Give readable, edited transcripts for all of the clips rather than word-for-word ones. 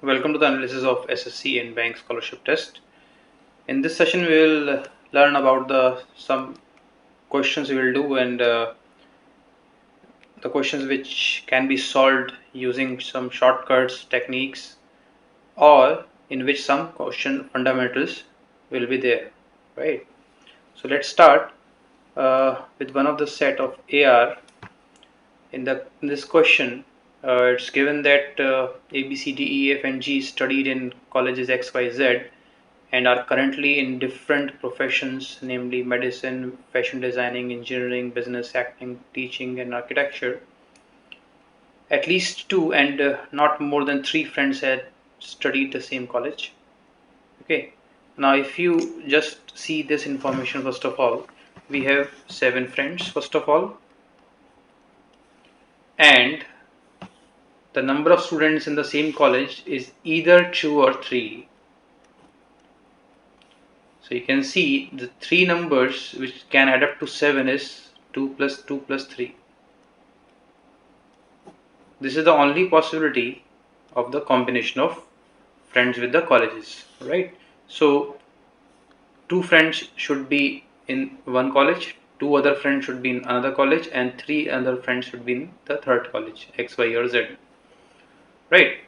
Welcome to the analysis of SSC and Bank Scholarship Test. In this session, we will learn about some questions we will do and the questions which can be solved using some shortcuts, techniques, or in which some question fundamentals will be there, right? So let's start with one of the set of AR. In this question, it's given that A, B, C, D, E, F, and G studied in colleges X, Y, Z and are currently in different professions, namely medicine, fashion designing, engineering, business, acting, teaching, and architecture. At least two and not more than three friends had studied the same college. Okay. Now, if you just see this information, first of all, we have seven friends, first of all, and the number of students in the same college is either two or three. So you can see the three numbers which can add up to 7 is 2 plus 2 plus 3. This is the only possibility of the combination of friends with the colleges, right? So two friends should be in one college, two other friends should be in another college, and three other friends should be in the third college, X, Y, or Z, right?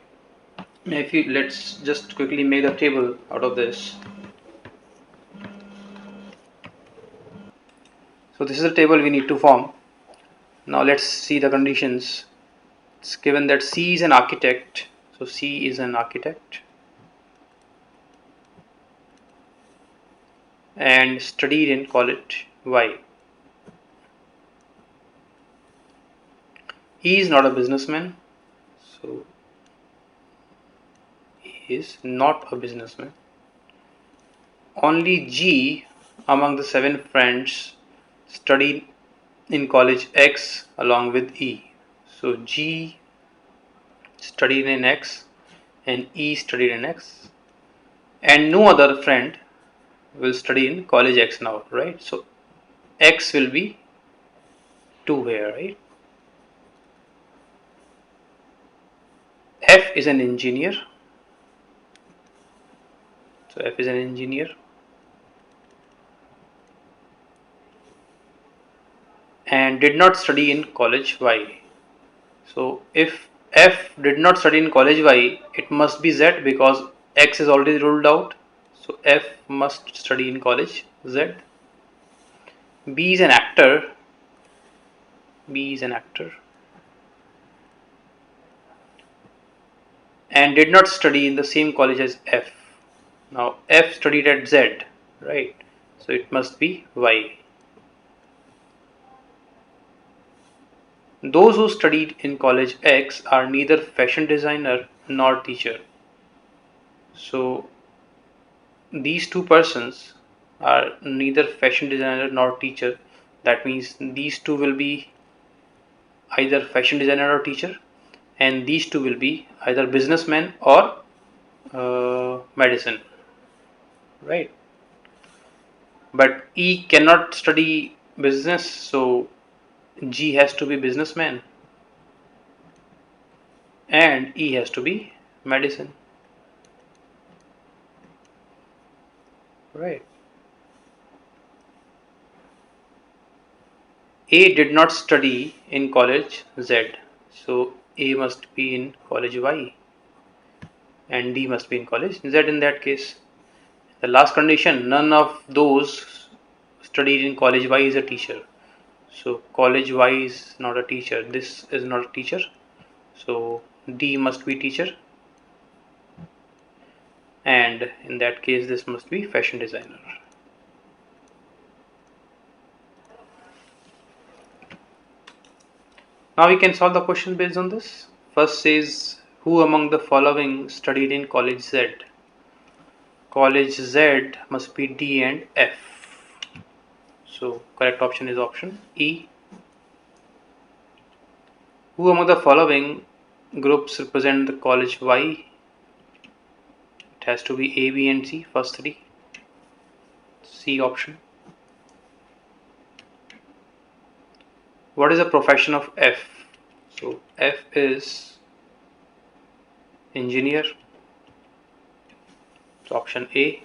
If you let's just quickly make a table out of this. So this is the table we need to form. Now let's see the conditions. It's given that C is an architect, so C is an architect and studied in college Y. E is not a businessman, so he is not a businessman. Only G among the seven friends studied in college X along with E. So G studied in X and E studied in X, and no other friend will study in college X now, right? So X will be 2 here, right? F is an engineer. So F is an engineer and did not study in college Y. So if F did not study in college Y, it must be Z because X is already ruled out. So F must study in college Z. B is an actor. B is an actor and did not study in the same college as F. Now F studied at Z, right? So it must be Y. Those who studied in college X are neither fashion designer nor teacher. So these two persons are neither fashion designer nor teacher. That means these two will be either fashion designer or teacher, and these two will be either businessman or medicine, right? But E cannot study business, so G has to be businessman and E has to be medicine, right? A did not study in college Z, so A must be in college Y and D must be in college Z in that case. The last condition, none of those studied in college Y is a teacher. So college Y is not a teacher. This is not a teacher. So D must be teacher. And in that case, this must be fashion designer. Now we can solve the question based on this. First says, who among the following studied in college Z? College Z must be D and F. So correct option is option E. Who among the following groups represent the college Y? It has to be A, B and C, first three. C option. What is the profession of F? So F is engineer. So option A.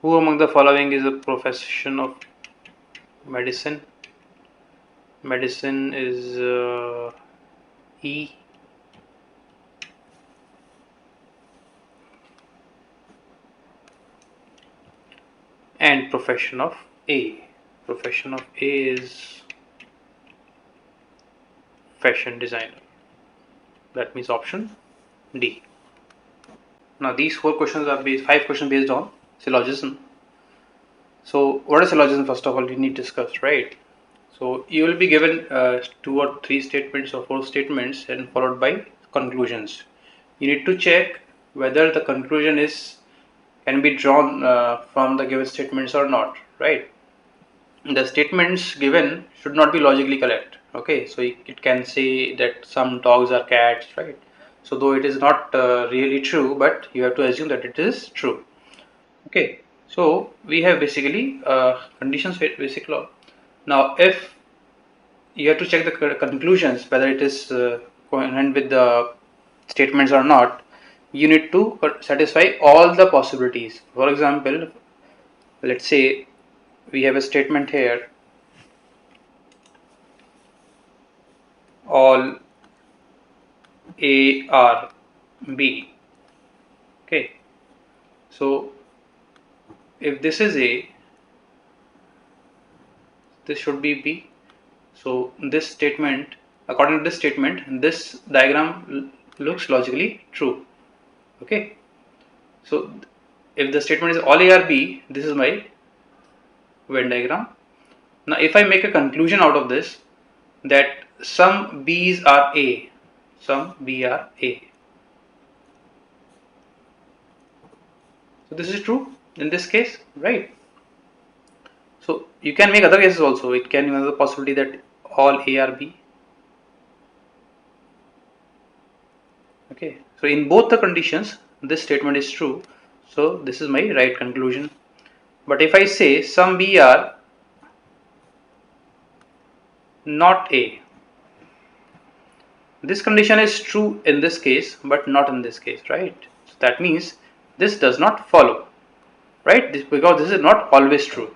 Who among the following is a profession of medicine? Medicine is E. And profession of A. Profession of A is fashion designer. That means option D. Now these 5 questions based on syllogism. So what is syllogism? First of all, we need to discuss, right? So you will be given 2 or 3 statements or 4 statements and followed by conclusions. You need to check whether the conclusion can be drawn from the given statements or not, right? The statements given should not be logically correct. Okay, so it can say that some dogs are cats, right? So though it is not really true, but you have to assume that it is true. Okay, so we have basically conditions with basic law. Now if you have to check the conclusions whether it is coherent with the statements or not, you need to satisfy all the possibilities. For example, let's say we have a statement here, all A R B. Okay, so if this is A, this should be B. So this statement, according to this statement, this diagram looks logically true. Okay, so if the statement is all A or B, this is my Venn diagram. Now if I make a conclusion out of this that some B's are A, some B are A. So this is true in this case, right? So you can make other cases also. It can be another possibility that all A are B. Okay, so in both the conditions, this statement is true. So this is my right conclusion. But if I say some B are not A, this condition is true in this case, but not in this case, right? So that means this does not follow, right? Because this is not always true.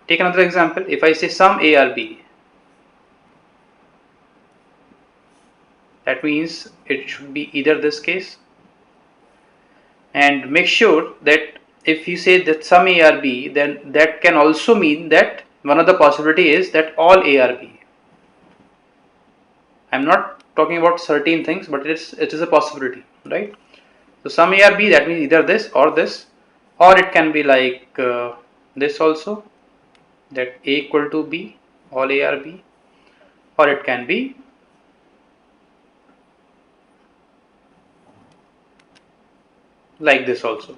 Take another example. If I say some A are B, that means it should be either this case. And make sure that if you say that some A are B, then that can also mean that one of the possibility is that all A are B. I'm not talking about certain things, but it is a possibility, right? So some A or B, that means either this, or it can be like this also, that A equal to B, all A or B, or it can be like this also.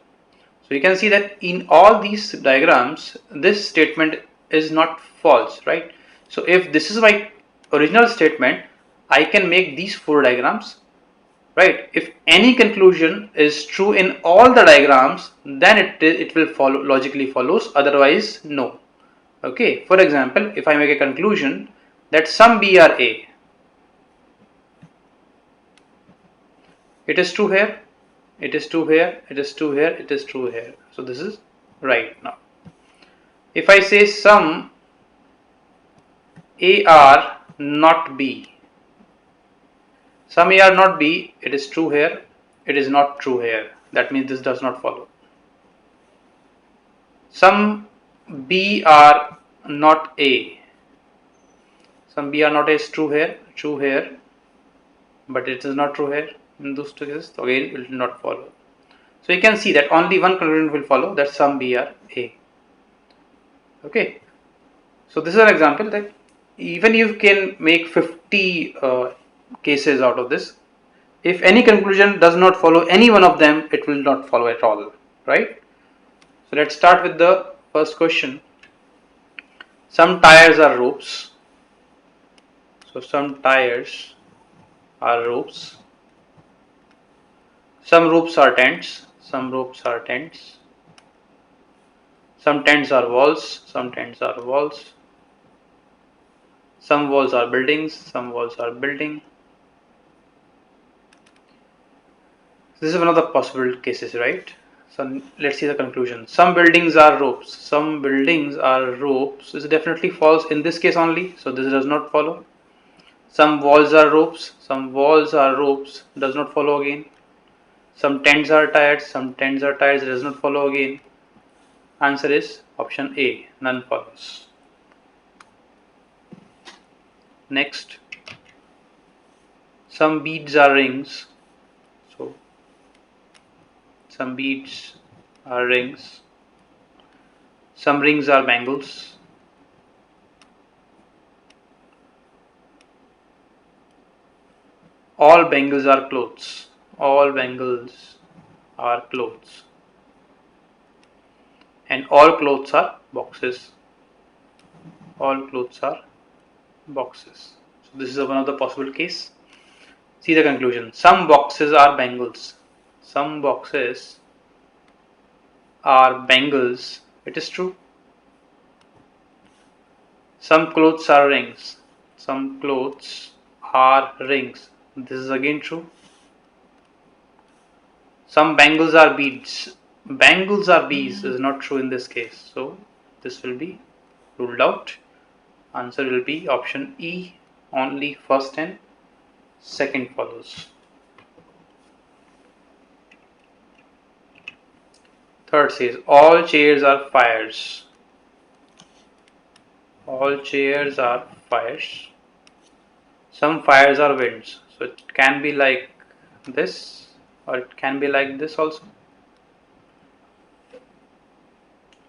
So you can see that in all these diagrams, this statement is not false, right? So if this is my original statement, I can make these 4 diagrams, right? If any conclusion is true in all the diagrams, then it will follow, logically follows, otherwise no. Okay, for example, if I make a conclusion that some B are A, it is true here, it is true here, it is true here, it is true here. So this is right now. If I say some A are not B, some A are not B, it is true here, it is not true here. That means this does not follow. Some B are not A. Some B are not A is true here, but it is not true here. In those two cases, again, it will not follow. So you can see that only one conclusion will follow, that some B are A. Okay. So this is an example that even you can make 50 cases out of this. If any conclusion does not follow any one of them, it will not follow at all, right? So let's start with the first question. Some tires are ropes. So some tires are ropes. Some ropes are tents. Some ropes are tents. Some tents are walls. Some tents are walls. Some walls are buildings. Some walls are building. This is one of the possible cases, right? So let's see the conclusion. Some buildings are ropes. Some buildings are ropes. This definitely falls in this case only. So this does not follow. Some walls are ropes. Some walls are ropes. Does not follow again. Some tents are tires. Some tents are tires. Does not follow again. Answer is option A. None follows. Next. Some beads are rings. So some beads are rings. Some rings are bangles. All bangles are clothes. All bangles are clothes. And all clothes are boxes. All clothes are boxes. So this is one of the possible case. See the conclusion. Some boxes are bangles. Some boxes are bangles. It is true. Some clothes are rings. Some clothes are rings. This is again true. Some bangles are beads. Bangles are beads is not true in this case. So this will be ruled out. Answer will be option E. Only first and second follows. Third says all chairs are fires. All chairs are fires. Some fires are winds. So it can be like this or it can be like this also.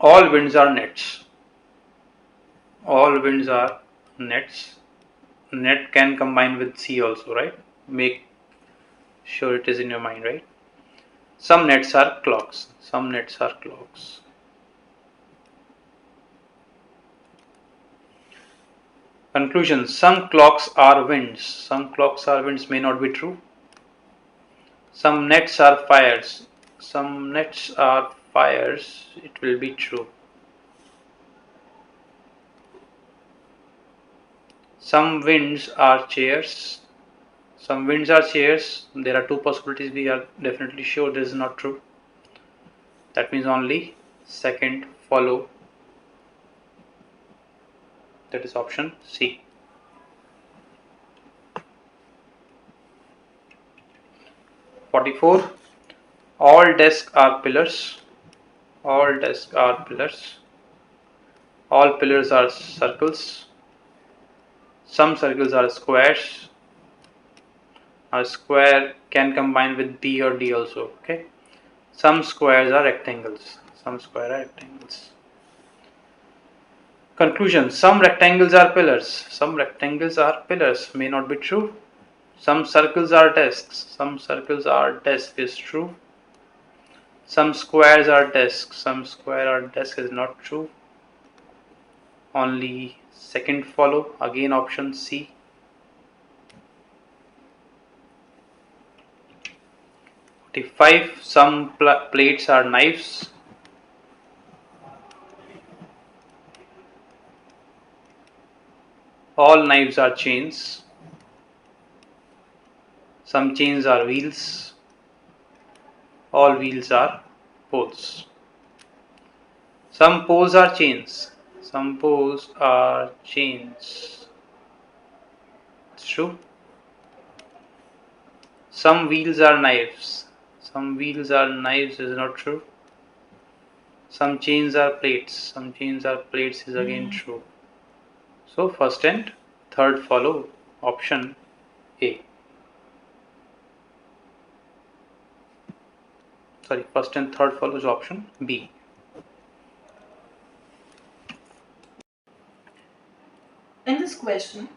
All winds are nets. All winds are nets. Net can combine with C also, right? Make sure it is in your mind, right? Some nets are clocks. Some nets are clocks. Conclusion. Some clocks are winds. Some clocks are winds may not be true. Some nets are fires. Some nets are fires. It will be true. Some winds are chairs. Some winds are chairs. There are two possibilities. We are definitely sure this is not true. That means only second follow. That is option C. (44) All desks are pillars. All desks are pillars. All pillars are circles. Some circles are squares. A square can combine with B or D also. Okay. Some squares are rectangles. Some squares are rectangles. Conclusion. Some rectangles are pillars. Some rectangles are pillars. May not be true. Some circles are desks. Some circles are desks is true. Some squares are desks. Some square are desks is not true. Only second follow. Again option C. 45. Some plates are knives. All knives are chains. Some chains are wheels. All wheels are poles. Some poles are chains. Some poles are chains. It's true. Some wheels are knives. Some wheels are knives is not true. Some chains are plates. Some chains are plates is again true. So first and third follow option A. Sorry, first and third follows option B. In this question,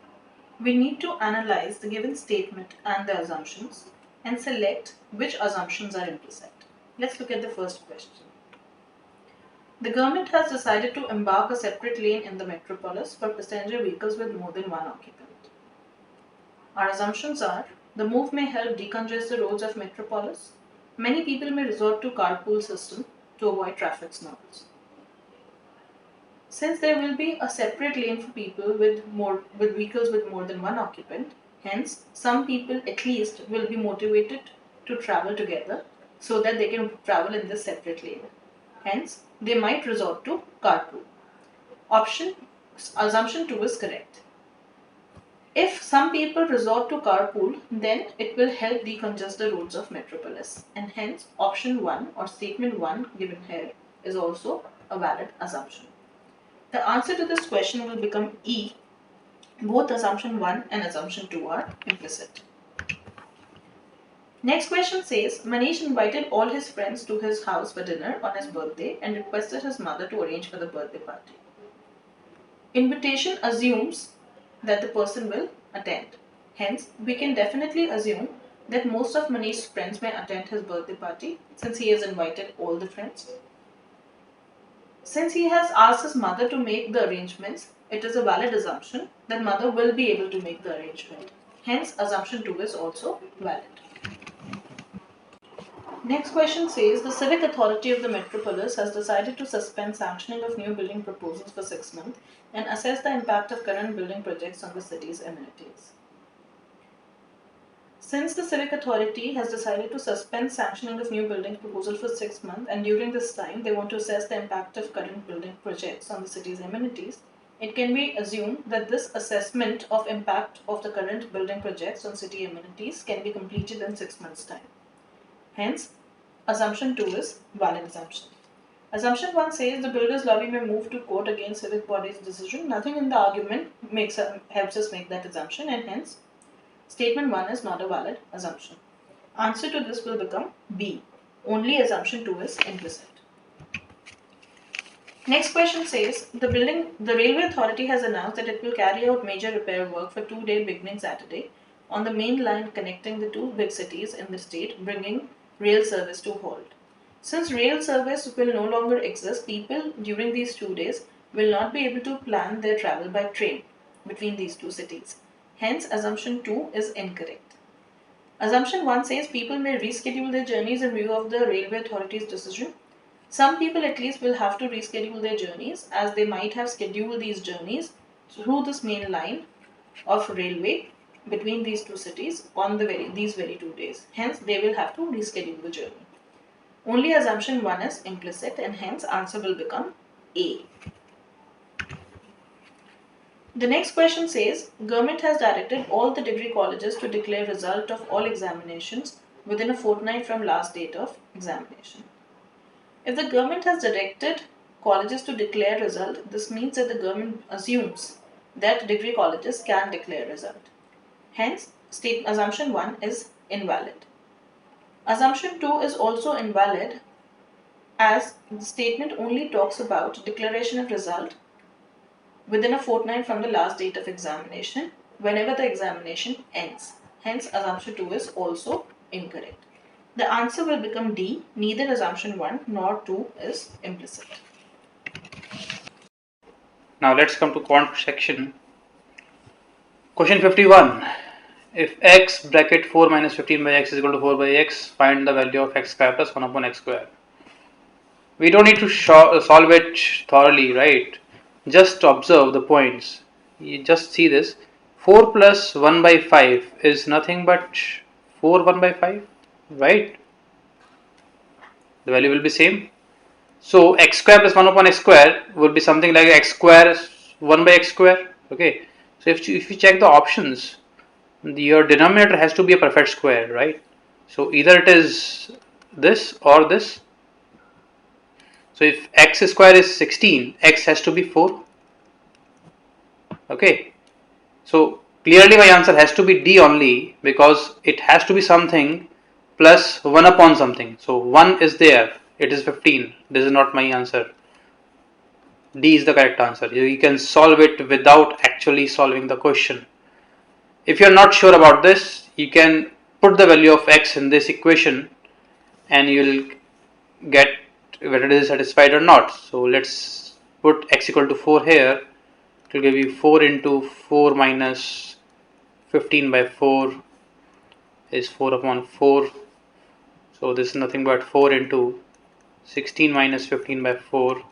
we need to analyze the given statement and the assumptions and select which assumptions are implicit. Let's look at the first question. The government has decided to embark a separate lane in the metropolis for passenger vehicles with more than one occupant. Our assumptions are the move may help decongest the roads of metropolis. Many people may resort to carpool system to avoid traffic snarls. Since there will be a separate lane for people with vehicles with more than one occupant, hence some people at least will be motivated to travel together so that they can travel in this separate lane. Hence, they might resort to carpool. Assumption 2 is correct. If some people resort to carpool, then it will help decongest the roads of metropolis, and hence option 1 or statement 1 given here is also a valid assumption. The answer to this question will become E. Both assumption 1 and assumption 2 are implicit. Next question says, Manish invited all his friends to his house for dinner on his birthday and requested his mother to arrange for the birthday party. Invitation assumes that the person will attend. Hence, we can definitely assume that most of Manish's friends may attend his birthday party since he has invited all the friends. Since he has asked his mother to make the arrangements, it is a valid assumption that mother will be able to make the arrangement. Hence, assumption 2 is also valid. Next question says, the civic authority of the metropolis has decided to suspend sanctioning of new building proposals for 6 months and assess the impact of current building projects on the city's amenities. Since the civic authority has decided to suspend sanctioning of new building proposals for 6 months and during this time they want to assess the impact of current building projects on the city's amenities, it can be assumed that this assessment of impact of the current building projects on city amenities can be completed in 6 months' time. Hence, assumption 2 is valid assumption. Assumption 1 says the builder's lobby may move to court against civic body's decision. Nothing in the argument helps us make that assumption, and hence statement 1 is not a valid assumption. Answer to this will become B. Only assumption 2 is implicit. Next question says, the railway authority has announced that it will carry out major repair work for 2-day beginning Saturday on the main line connecting the two big cities in the state, bringing rail service to halt. Since rail service will no longer exist, people during these 2 days will not be able to plan their travel by train between these two cities. Hence, assumption 2 is incorrect. Assumption 1 says people may reschedule their journeys in view of the railway authority's decision. Some people at least will have to reschedule their journeys as they might have scheduled these journeys through this main line of railway between these two cities on these very 2 days. Hence, they will have to reschedule the journey. Only assumption 1 is implicit and hence answer will become A. The next question says, government has directed all the degree colleges to declare result of all examinations within a fortnight from last date of examination. If the government has directed colleges to declare result, this means that the government assumes that degree colleges can declare result. Hence, assumption 1 is invalid. Assumption 2 is also invalid as the statement only talks about declaration of result within a fortnight from the last date of examination whenever the examination ends. Hence, assumption 2 is also incorrect. The answer will become D. Neither assumption 1 nor 2 is implicit. Now let's come to quant section. Question 51. If x bracket 4 minus 15 by x is equal to 4 by x, find the value of x square plus 1 upon x square. We don't need to solve it thoroughly, right? Just observe the points. You just see this. 4 plus 1 by 5 is nothing but 4 1 by 5, right? The value will be same. So x square plus 1 upon x square will be something like x square 1 by x square. Okay. So if you check the options, your denominator has to be a perfect square, right? So either it is this or this. So if x square is 16, x has to be 4. Okay. So clearly my answer has to be D only because it has to be something plus 1 upon something. So 1 is there. It is 15. This is not my answer. D is the correct answer. You can solve it without actually solving the question. If you are not sure about this, you can put the value of x in this equation and you will get whether it is satisfied or not. So let's put x equal to 4 here. It will give you 4 into 4 minus 15 by 4 is 4 upon 4. So this is nothing but 4 into 16 minus 15 by 4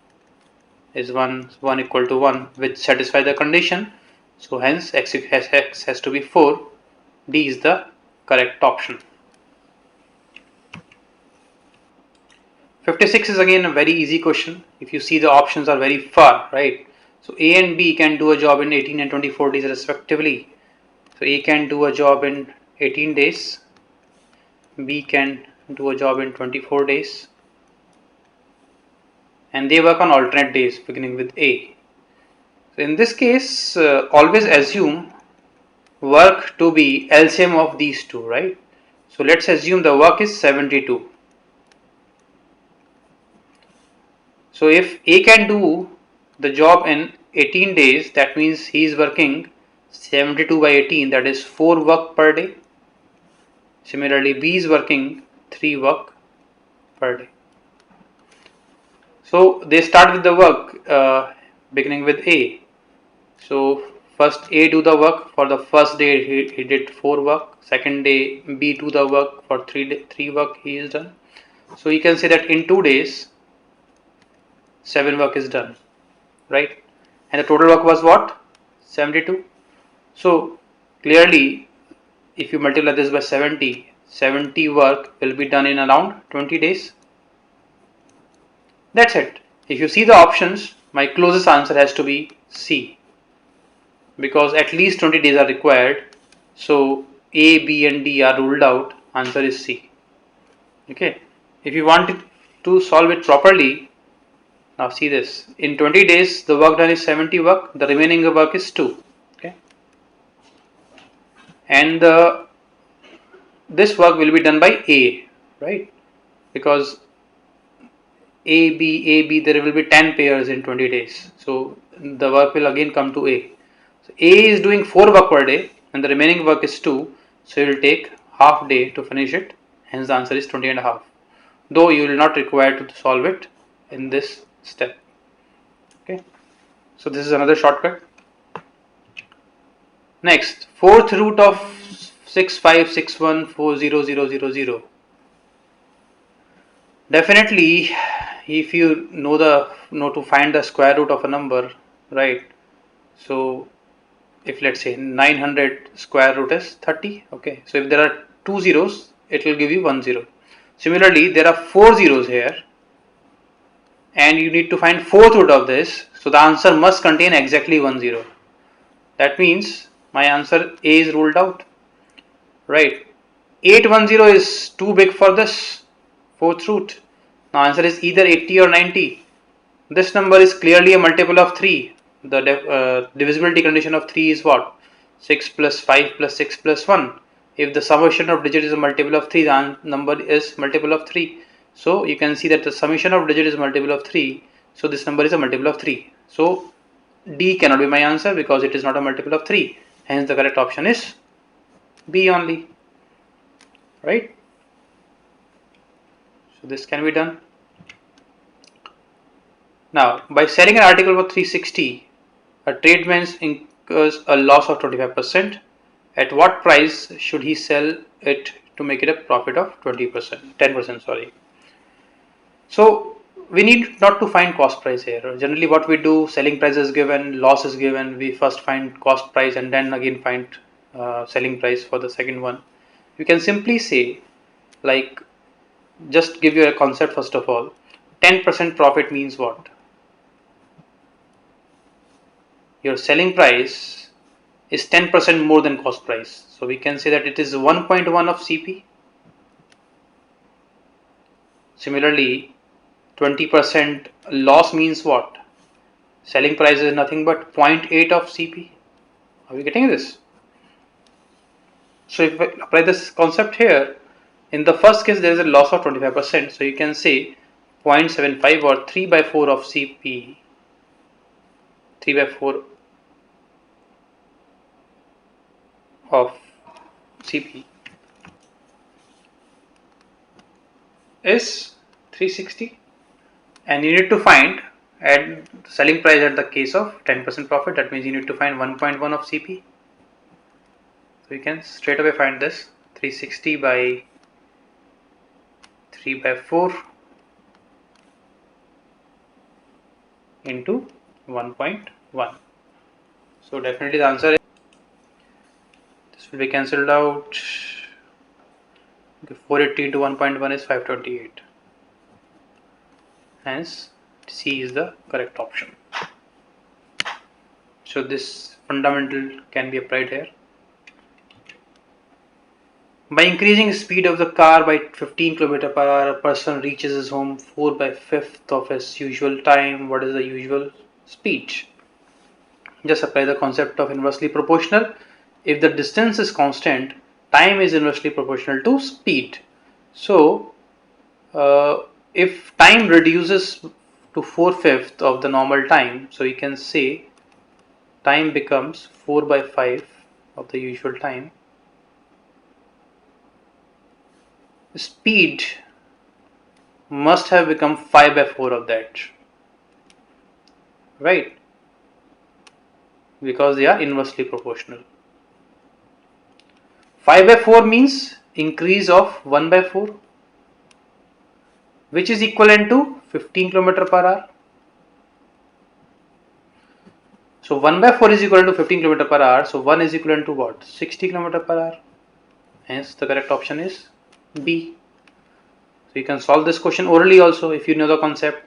is 1 equal to 1, which satisfy the condition. So hence x has to be 4. D is the correct option. 56 is again a very easy question. If you see, the options are very far, right? So A and B can do a job in 18 and 24 days respectively. So A can do a job in 18 days, B can do a job in 24 days, and they work on alternate days beginning with A. So in this case, always assume work to be LCM of these two, right? So let's assume the work is 72. So if A can do the job in 18 days, that means he is working 72 by 18, that is 4 work per day. Similarly, B is working 3 work per day. So they start with the work beginning with A. So first A do the work. For the first day he did 4 work. Second day B do the work. For 3 work he is done. So you can say that in 2 days 7 work is done, right? And the total work was what? 72. So clearly, if you multiply this by 70, 70 work will be done in around 20 days. That's it. If you see the options, my closest answer has to be C, because at least 20 days are required. So A, B and D are ruled out. Answer is C. Okay. If you want to solve it properly, now see this. In 20 days, the work done is 70 work. The remaining work is 2. Okay. And this work will be done by A, right? Because A, B, there will be 10 pairs in 20 days. So the work will again come to A. So A is doing 4 work per day and the remaining work is 2. So it will take half day to finish it. Hence the answer is 20 and a half. Though you will not require to solve it in this step. Okay. So this is another shortcut. Next, fourth root of 6561400000. Definitely, if you know to find the square root of a number, right? So if let's say 900 square root is 30, okay. So if there are 2 zeros, it will give you 1 0. Similarly, there are 4 zeros here, and you need to find fourth root of this. So the answer must contain exactly 1 0. That means my answer A is ruled out, right? 810 is too big for this fourth root. Now answer is either 80 or 90. This number is clearly a multiple of 3. The divisibility condition of 3 is what? 6 plus 5 plus 6 plus 1. If the summation of digits is a multiple of 3, the number is multiple of 3. So you can see that the summation of digits is multiple of 3. So this number is a multiple of 3. So D cannot be my answer because it is not a multiple of 3. Hence the correct option is B only. Right? So this can be done. Now, by selling an article for 360, a tradesman incurs a loss of 25%. At what price should he sell it to make it a profit of 20%, 10%, sorry. So we need not to find cost price here. Generally what we do, selling price is given, loss is given, we first find cost price and then again find selling price for the second one. You can simply say, like, just give you a concept first of all. 10% profit means what? Your selling price is 10% more than cost price. So we can say that it is 1.1 of CP. Similarly, 20% loss means what? Selling price is nothing but 0.8 of CP. Are we getting this? So if I apply this concept here, in the first case there is a loss of 25%. So you can say 0.75 or 3 by 4 of CP. 3 by 4 of CP is 360, and you need to find at selling price at the case of 10% profit. That means you need to find 1.1 of CP. So you can straight away find this 360 by 3 by 4 into 1.1. So definitely the answer is, this will be cancelled out. 480 into 1.1 is 528. Hence C is the correct option. So this fundamental can be applied here. By increasing speed of the car by 15 km per hour, a person reaches his home 4/5 of his usual time. What is the usual speed? Just apply the concept of inversely proportional. If the distance is constant, time is inversely proportional to speed. So, if time reduces to 4/5 of the normal time, so you can say time becomes 4/5 of the usual time. Speed must have become 5/4 of that, right? Because they are inversely proportional. 5/4 means increase of 1/4, which is equivalent to 15 km per hour. So 1/4 is equivalent to 15 km per hour. So 1 is equivalent to what? 60 km per hour. Hence the correct option is B. So you can solve this question orally also if you know the concept.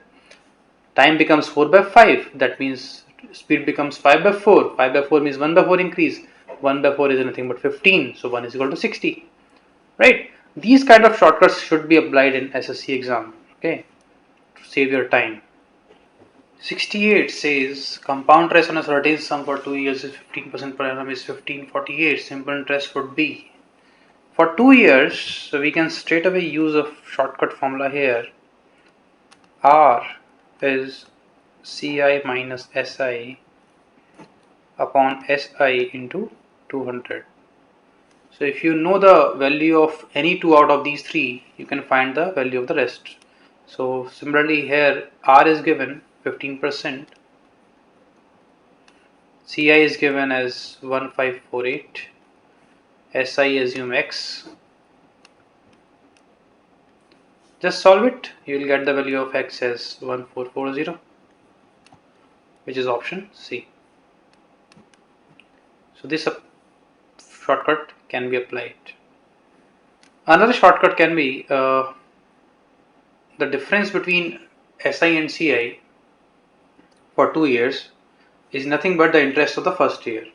Time becomes 4/5. That means speed becomes 5/4. 5/4 means 1/4 increase. 1/4 is nothing but 15. So 1 is equal to 60. Right? These kind of shortcuts should be applied in SSC exam. Okay? To save your time. 68 says compound interest on a certain sum for 2 years is 15% per annum is 1548. Simple interest would be. For 2 years, so we can straight away use a shortcut formula here. R is Ci minus Si upon Si into 200. So if you know the value of any two out of these three, you can find the value of the rest. So similarly here R is given 15%, Ci is given as 1548, Si assume X. Just solve it, you will get the value of X as 1440, which is option C. So this shortcut can be applied. Another shortcut can be the difference between Si and Ci for 2 years is nothing but the interest of the first year.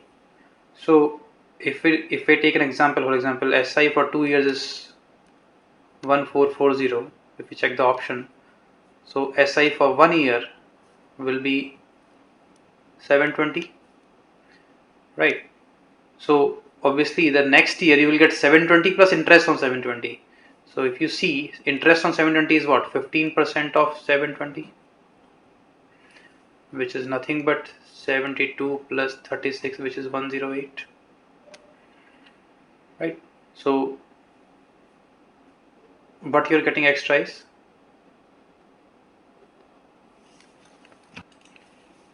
So if we take an example, for example, Si for 2 years is 1440. If we check the option, so Si for 1 year will be 720, right? So obviously the next year you will get 720 plus interest on 720. So if you see, interest on 720 is what? 15% of 720, which is nothing but 72 plus 36, which is 108, right? So but you're getting extra is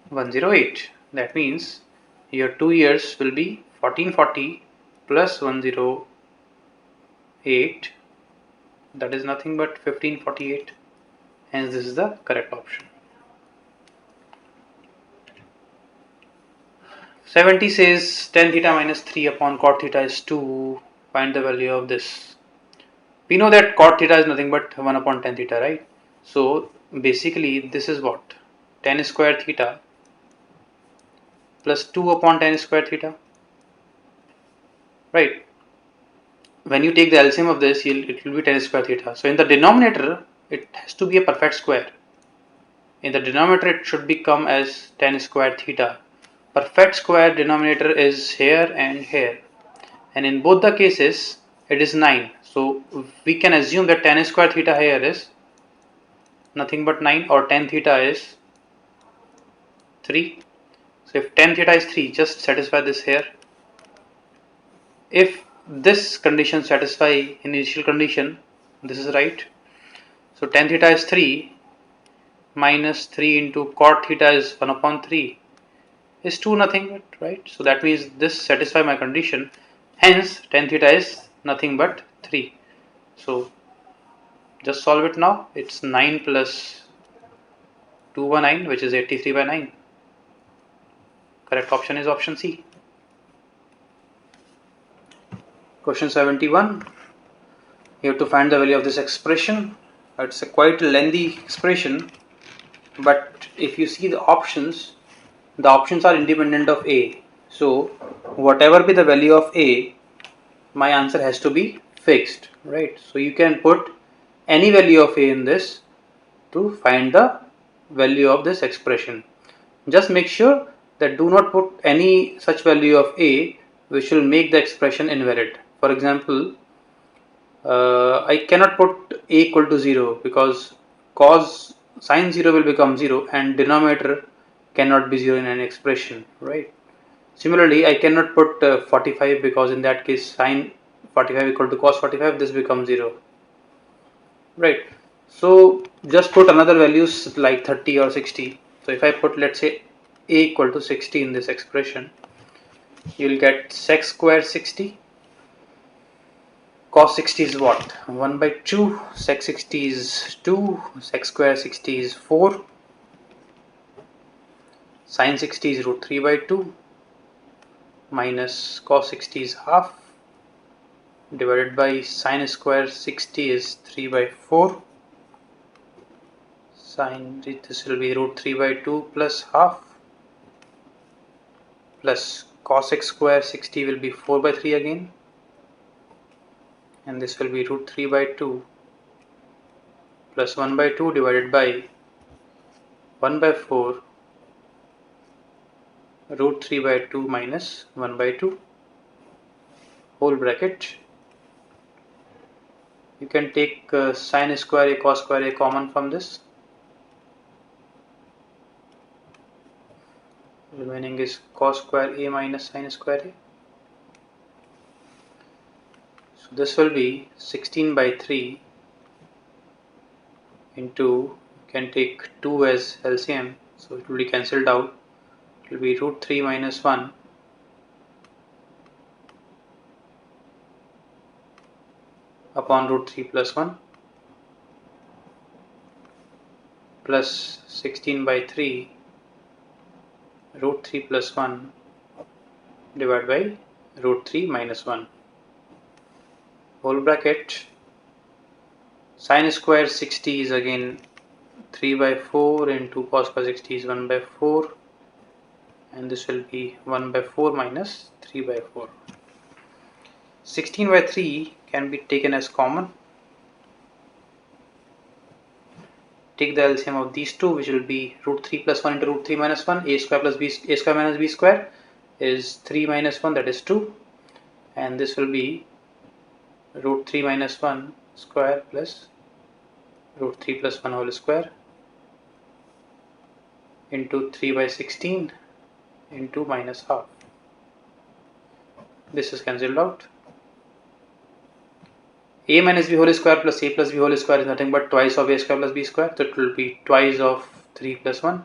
108. That means your 2 years will be 1440 plus 108, that is nothing but 1548. Hence this is the correct option. 70 says tan theta minus 3 upon cot theta is 2. Find the value of this. We know that cot theta is nothing but 1 upon tan theta, right? So basically this is what? Tan square theta plus 2 upon tan square theta, right? When you take the LCM of this, it will be tan square theta. So in the denominator, it has to be a perfect square. In the denominator, it should become as tan square theta. Perfect square denominator is here and here. And in both the cases, it is 9. So we can assume that tan square theta here is nothing but 9, or tan theta is 3. So if tan theta is 3, just satisfy this here. If this condition satisfy initial condition, this is right. So tan theta is 3 minus 3 into cot theta is 1 upon 3 is 2 nothing but, right? So that means this satisfy my condition. Hence tan theta is nothing but 3. So just solve it now. It's 9 plus 219, which is 83/9. Correct option is option C. Question 71. You have to find the value of this expression. It's a quite lengthy expression. but if you see the options are independent of A. So whatever be the value of A, my answer has to be fixed, right? So you can put any value of A in this to find the value of this expression. Just make sure that do not put any such value of A which will make the expression invalid. For example, I cannot put A equal to 0 because cos sin 0 will become 0 and denominator cannot be 0 in an expression, right? Similarly, I cannot put 45 because in that case sin 45 equal to cos 45, this becomes 0, right? So just put another values like 30 or 60. So if I put, let's say, A equal to 60 in this expression, you will get sec square 60. Cos 60 is what? 1 by 2. Sec 60 is 2. Sec square 60 is 4. Sin 60 is root 3 by 2. Minus cos 60 is half. Divided by sin square 60 is 3 by 4. Sin, this will be root 3 by 2 plus half. Plus cos x square 60 will be 4 by 3 again. And this will be root 3 by 2 plus 1 by 2 divided by 1 by 4 root 3 by 2 minus 1 by 2 whole bracket. You can take sin square a cos square a common from this. Remaining is cos square a minus sin square a. So this will be 16 by 3 into, you can take 2 as LCM, so it will be cancelled out. It will be root 3 minus 1 upon root 3 plus 1 plus 16 by 3 root 3 plus 1 divided by root 3 minus 1 whole bracket. Sin square 60 is again 3 by 4 into cos square 60 is 1 by 4, and this will be 1 by 4 minus 3 by 4. 16 by 3 can be taken as common. Take the LCM of these two, which will be root 3 plus 1 into root 3 minus 1. A square plus b, a square minus b square is 3 minus 1, that is 2, and this will be root 3 minus 1 square plus root 3 plus 1 whole square into 3 by 16 into minus half. This is cancelled out. A minus b whole square plus a plus b whole square is nothing but twice of a square plus b square, so it will be twice of 3 plus 1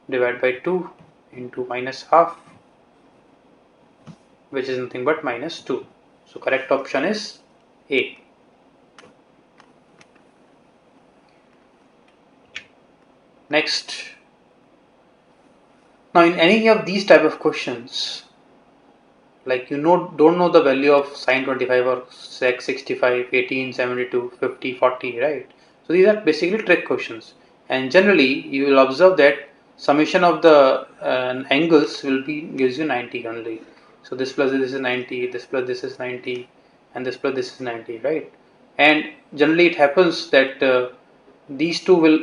divided by 2 into minus half, which is nothing but minus 2. So correct option is A. Next, now in any of these type of questions, like don't know the value of sin 25 or sec 65, 18, 72, 50, 40, right? So these are basically trick questions, and generally you will observe that summation of the angles will be gives you 90 only. So this plus this is 90, this plus this is 90, and this plus this is 90, right? And generally it happens that these two will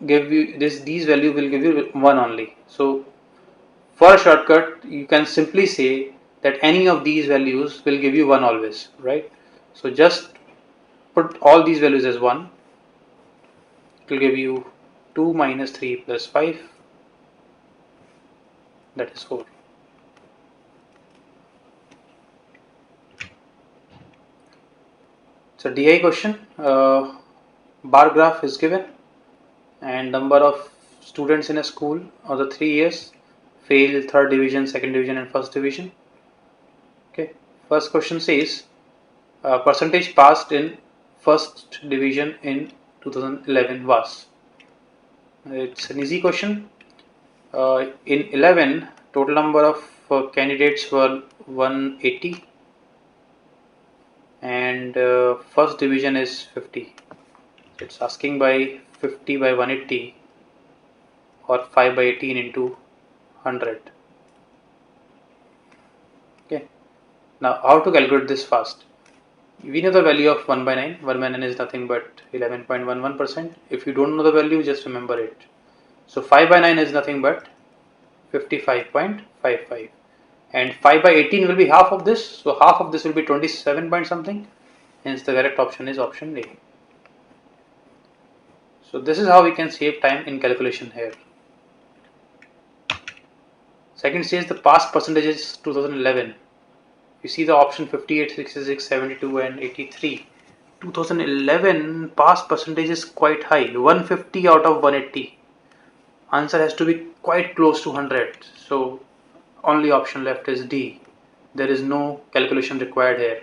give you these value will give you 1 only. So for a shortcut, you can simply say that any of these values will give you 1 always, right? So just put all these values as 1. It will give you 2 minus 3 plus 5, that is 4. So DI question, bar graph is given and number of students in a school of the 3 years, fail, 3rd division, 2nd division and 1st division. Okay, first question says percentage passed in 1st division in 2011 was. It's an easy question. In 11, total number of candidates were 180 and 1st division is 50. It's asking by 50 by 180 or 5 by 18 into 100. Okay. Now how to calculate this fast? We know the value of 1 by 9. 1 by 9 is nothing but 11.11%. If you don't know the value, just remember it. So 5 by 9 is nothing but 55.55. And 5 by 18 will be half of this. So half of this will be 27 point something. Hence the correct option is option A. So this is how we can save time in calculation here. Second says the past percentages 2011. You see the option 58, 66, 72 and 83. 2011 past percentage is quite high, 150 out of 180. Answer has to be quite close to 100. So only option left is D. There is no calculation required here.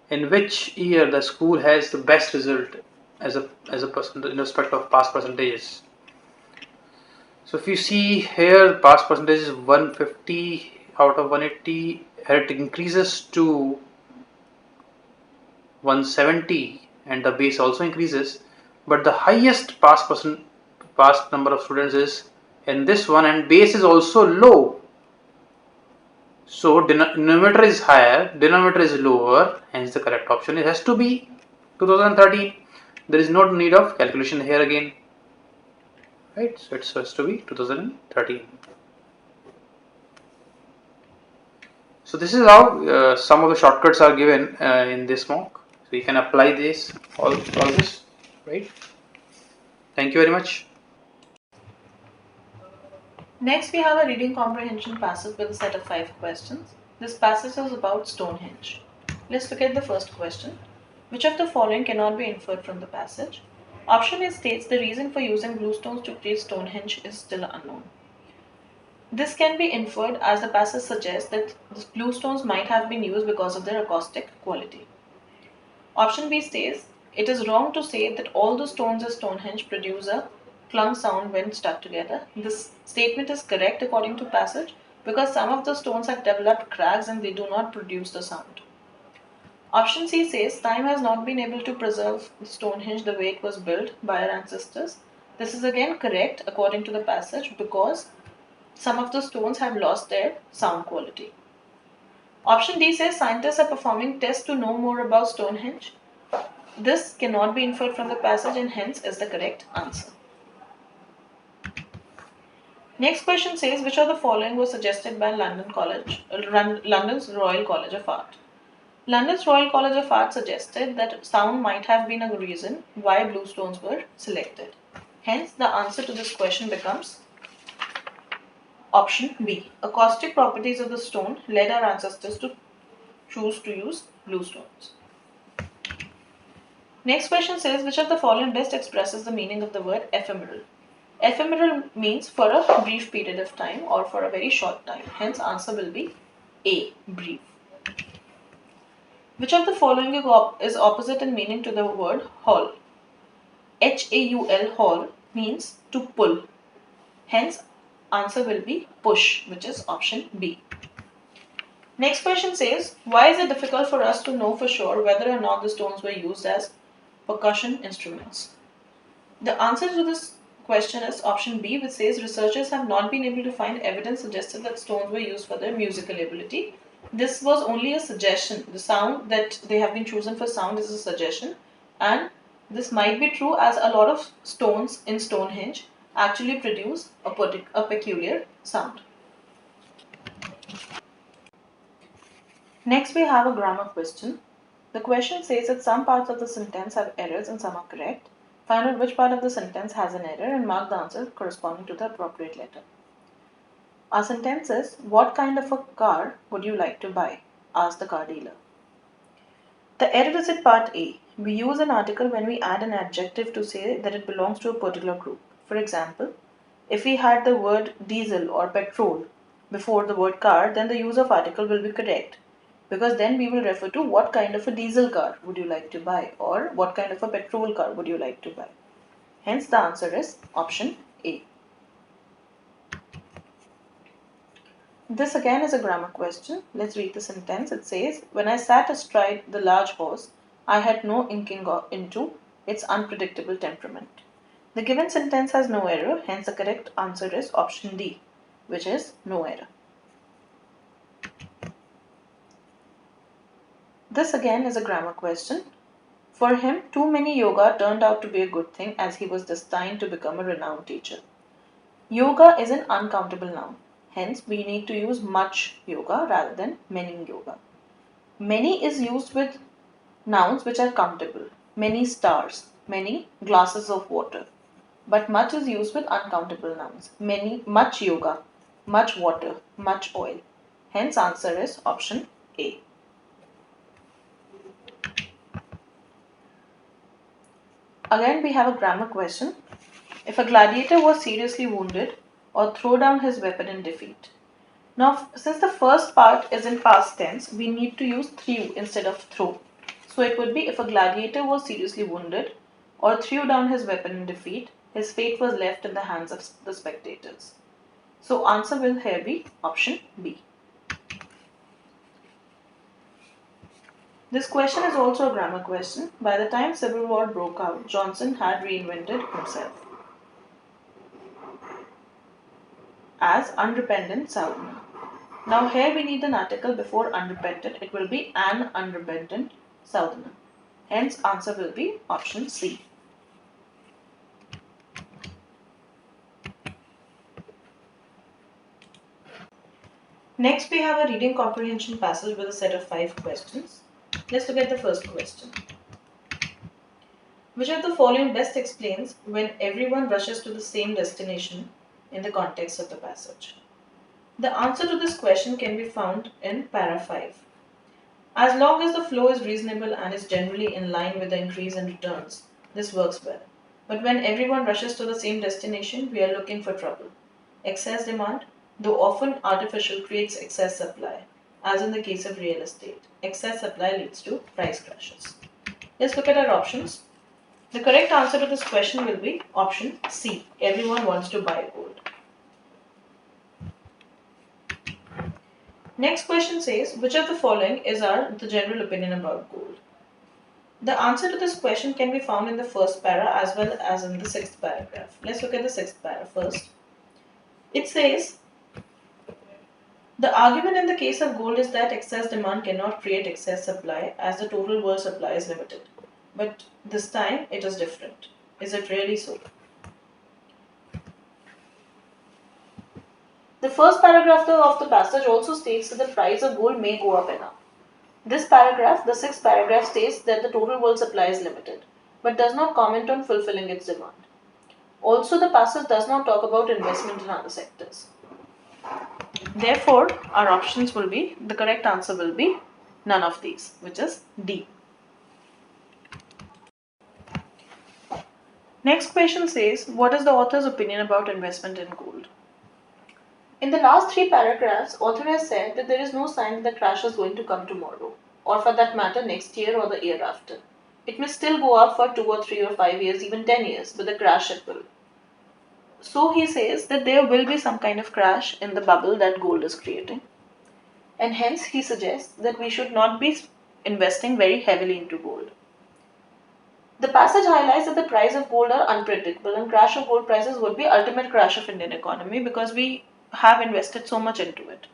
In which year the school has the best result as a percent in respect of past percentages? So if you see here, past percentage is 150 out of 180. Here it increases to 170 and the base also increases, but the highest past number of students is in this one and base is also low. So numerator is higher, denominator is lower, hence the correct option it has to be 2013. There is no need of calculation here again, right? So it has to be 2013. So this is how some of the shortcuts are given in this mock. So you can apply this all this, right? Thank you very much. Next, we have a reading comprehension passage with a set of 5 questions. This passage is about Stonehenge. Let's look at the first question. Which of the following cannot be inferred from the passage? Option A states the reason for using bluestones to create Stonehenge is still unknown. This can be inferred as the passage suggests that the bluestones might have been used because of their acoustic quality. Option B states it is wrong to say that all the stones at Stonehenge produce a clung sound when stuck together. This statement is correct according to passage because some of the stones have developed cracks and they do not produce the sound. Option C says time has not been able to preserve Stonehenge the way it was built by our ancestors. This is again correct according to the passage because some of the stones have lost their sound quality. Option D says scientists are performing tests to know more about Stonehenge. This cannot be inferred from the passage and hence is the correct answer. Next question says which of the following was suggested by London's Royal College of Art? London's Royal College of Art suggested that sound might have been a reason why bluestones were selected. Hence, the answer to this question becomes option B. Acoustic properties of the stone led our ancestors to choose to use bluestones. Next question says which of the following best expresses the meaning of the word ephemeral? Ephemeral means for a brief period of time or for a very short time. Hence, answer will be A. Brief. Which of the following is opposite in meaning to the word haul? H-A-U-L, haul, means to pull. Hence, answer will be push, which is option B. Next question says, why is it difficult for us to know for sure whether or not the stones were used as percussion instruments? The answer to this question is option B, which says researchers have not been able to find evidence suggesting that stones were used for their musical ability. This was only a suggestion. The sound that they have been chosen for sound is a suggestion, and this might be true as a lot of stones in Stonehenge actually produce a peculiar sound. Next we have a grammar question. The question says that some parts of the sentence have errors and some are correct. Find out which part of the sentence has an error and mark the answer corresponding to the appropriate letter. Our sentence is, what kind of a car would you like to buy? Asked the car dealer. The error is at part A. We use an article when we add an adjective to say that it belongs to a particular group. For example, if we had the word diesel or petrol before the word car, then the use of article will be correct, because then we will refer to what kind of a diesel car would you like to buy or what kind of a petrol car would you like to buy. Hence the answer is option A. This again is a grammar question. Let's read the sentence. It says, when I sat astride the large horse, I had no inking into its unpredictable temperament. The given sentence has no error, hence the correct answer is option D, which is no error. This again is a grammar question. For him, too many yoga turned out to be a good thing as he was destined to become a renowned teacher. Yoga is an uncountable noun. Hence, we need to use much yoga rather than many yoga. Many is used with nouns which are countable. Many stars, many glasses of water. But much is used with uncountable nouns. Many, much yoga, much water, much oil. Hence, answer is option A. Again, we have a grammar question. If a gladiator was seriously wounded, or throw down his weapon in defeat. Now, since the first part is in past tense, we need to use threw instead of throw. So it would be if a gladiator was seriously wounded or threw down his weapon in defeat, his fate was left in the hands of the spectators. So answer will here be option B. This question is also a grammar question. By the time Civil War broke out, Johnson had reinvented himself as unrepentant Southerner. Now here we need an article before unrepentant. It will be an unrepentant Southerner. Hence answer will be option C. Next we have a reading comprehension passage with a set of 5 questions. Let's look at the first question. Which of the following best explains when everyone rushes to the same destination in the context of the passage? The answer to this question can be found in para 5. As long as the flow is reasonable and is generally in line with the increase in returns, this works well. But when everyone rushes to the same destination, we are looking for trouble. Excess demand, though often artificial, creates excess supply, as in the case of real estate. Excess supply leads to price crashes. Let's look at our options. The correct answer to this question will be option C. Everyone wants to buy gold. Next question says, which of the following is the general opinion about gold? The answer to this question can be found in the first para as well as in the sixth paragraph. Let's look at the sixth para first. It says, the argument in the case of gold is that excess demand cannot create excess supply as the total world supply is limited. But this time it is different. Is it really so? The first paragraph of the passage also states that the price of gold may go up and up. This paragraph, the sixth paragraph, states that the total world supply is limited, but does not comment on fulfilling its demand. Also, the passage does not talk about investment in other sectors. Therefore, our options will be, the correct answer will be none of these, which is D. Next question says, what is the author's opinion about investment in gold? In the last 3 paragraphs, author has said that there is no sign that the crash is going to come tomorrow, or for that matter next year or the year after. It may still go up for 2 or 3 or 5 years, even 10 years, but the crash it will. So he says that there will be some kind of crash in the bubble that gold is creating. And hence he suggests that we should not be investing very heavily into gold. The passage highlights that the price of gold are unpredictable and crash of gold prices would be ultimate crash of Indian economy because we have invested so much into it.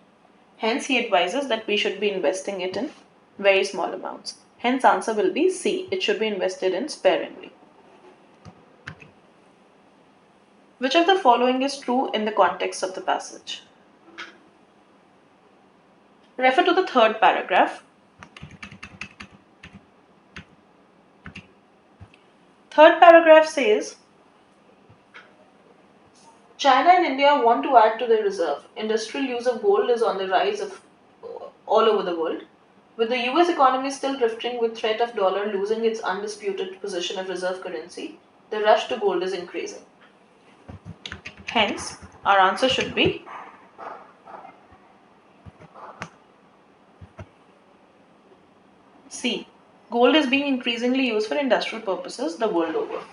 Hence he advises that we should be investing it in very small amounts. Hence answer will be C. It should be invested in sparingly. Which of the following is true in the context of the passage? Refer to the third paragraph. Third paragraph says, China and India want to add to their reserve. Industrial use of gold is on the rise all over the world. With the US economy still drifting with threat of dollar losing its undisputed position of reserve currency, the rush to gold is increasing. Hence, our answer should be C. Gold is being increasingly used for industrial purposes the world over.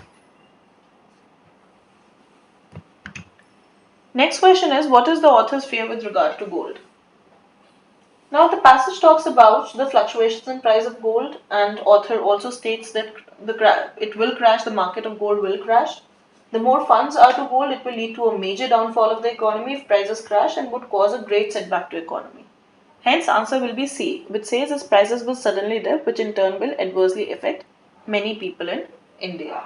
Next question is, what is the author's fear with regard to gold? Now the passage talks about the fluctuations in price of gold, and author also states that it will crash, the market of gold will crash. The more funds are to gold, it will lead to a major downfall of the economy if prices crash and would cause a great setback to economy. Hence answer will be C, which says its prices will suddenly dip, which in turn will adversely affect many people in India.